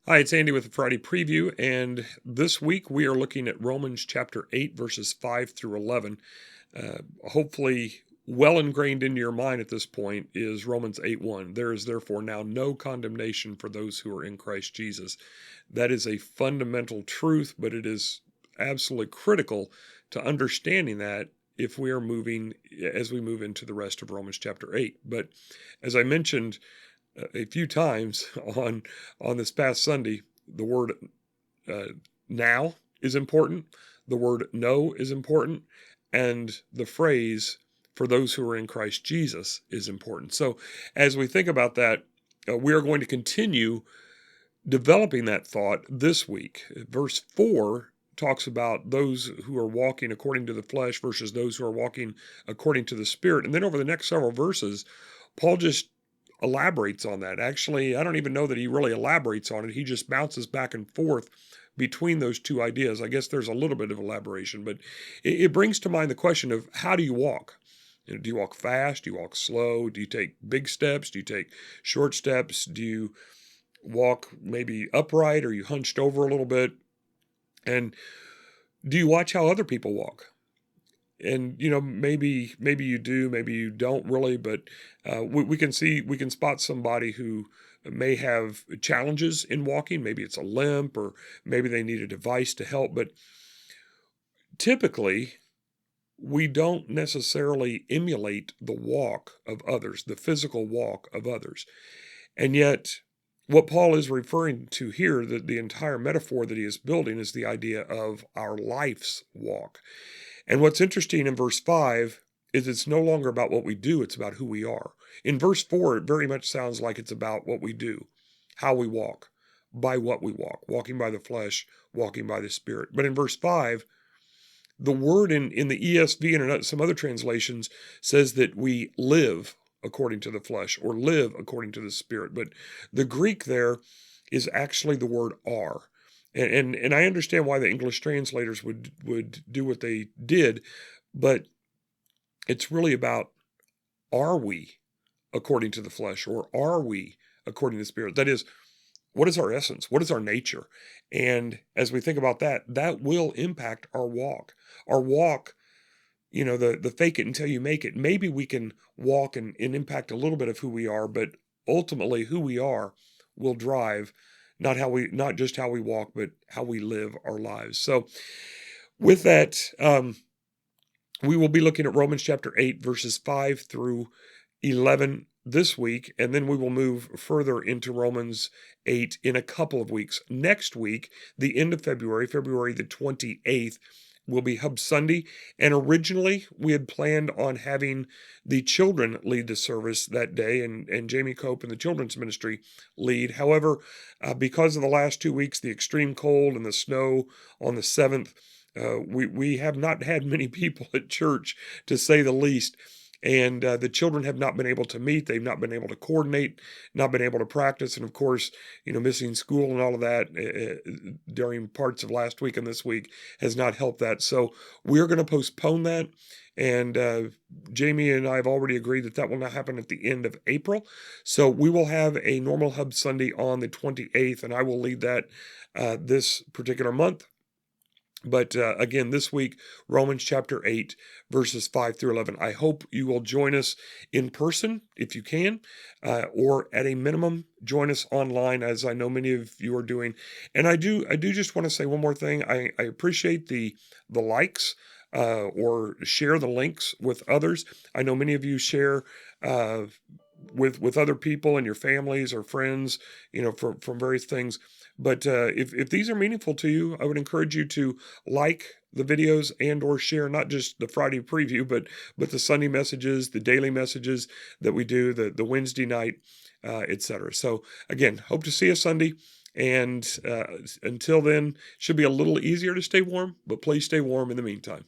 Hi, it's Andy with the Friday Preview, and this week we are looking at Romans chapter 8, verses 5 through 11. Hopefully, well ingrained into your mind at this point is Romans 8:1. There is therefore now no condemnation for those who are in Christ Jesus. That is a fundamental truth, but it is absolutely critical to understanding that if we are moving, as we move into the rest of Romans chapter 8. But as I mentioned, a few times on this past Sunday, the word uh, now is important, the word no is important, and the phrase for those who are in Christ Jesus is important. So as we think about that, we are going to continue developing that thought this week. Verse 4 talks about those who are walking according to the flesh versus those who are walking according to the Spirit. And then over the next several verses, Paul just elaborates on that. Actually, I don't even know that he really elaborates on it. He just bounces back and forth between those two ideas. I guess there's a little bit of elaboration, but it brings to mind the question of how do you walk? Do you walk fast? Do you walk slow? Do you take big steps? Do you take short steps? Do you walk maybe upright? Or are you hunched over a little bit? And do you watch how other people walk? And maybe you do, maybe you don't really, but we can spot somebody who may have challenges in walking. Maybe it's a limp, or maybe they need a device to help, but typically we don't necessarily emulate the walk of others, the physical walk of others. And yet what Paul is referring to here, the entire metaphor that he is building, is the idea of our life's walk. And what's interesting in verse 5 is it's no longer about what we do, it's about who we are. In verse 4, it very much sounds like it's about what we do, how we walk, by what we walk, walking by the flesh, walking by the Spirit. But in verse 5, the word in the ESV and in some other translations says that we live according to the flesh or live according to the Spirit. But the Greek there is actually the word are. And I understand why the English translators would do what they did, but it's really about, are we according to the flesh, or are we according to the Spirit? That is, what is our essence? What is our nature? And as we think about that, that will impact our walk. Our walk, the fake it until you make it. Maybe we can walk and impact a little bit of who we are, but ultimately who we are will drive not just how we walk, but how we live our lives. So with that, we will be looking at Romans chapter 8, verses 5 through 11 this week, and then we will move further into Romans 8 in a couple of weeks. Next week, the end of February the 28th, will be Hub Sunday, and originally we had planned on having the children lead the service that day, and Jamie Cope and the children's ministry lead. However, because of the last 2 weeks, the extreme cold and the snow on the 7th, we have not had many people at church, to say the least. And the children have not been able to meet. They've not been able to coordinate, not been able to practice. And of course, missing school and all of that during parts of last week and this week has not helped that. So we're going to postpone that. And Jamie and I have already agreed that will not happen at the end of April. So we will have a normal Hub Sunday on the 28th, and I will lead that this particular month. But again, this week, Romans chapter 8, verses 5 through 11. I hope you will join us in person if you can, or at a minimum, join us online, as I know many of you are doing. And I do just want to say one more thing. I appreciate the likes, or share the links with others. I know many of you share with other people and your families or friends, from various things. But if these are meaningful to you, I would encourage you to like the videos and or share not just the Friday preview, but the Sunday messages, the daily messages that we do, the Wednesday night, etc. So again, hope to see you Sunday. And until then, should be a little easier to stay warm, but please stay warm in the meantime.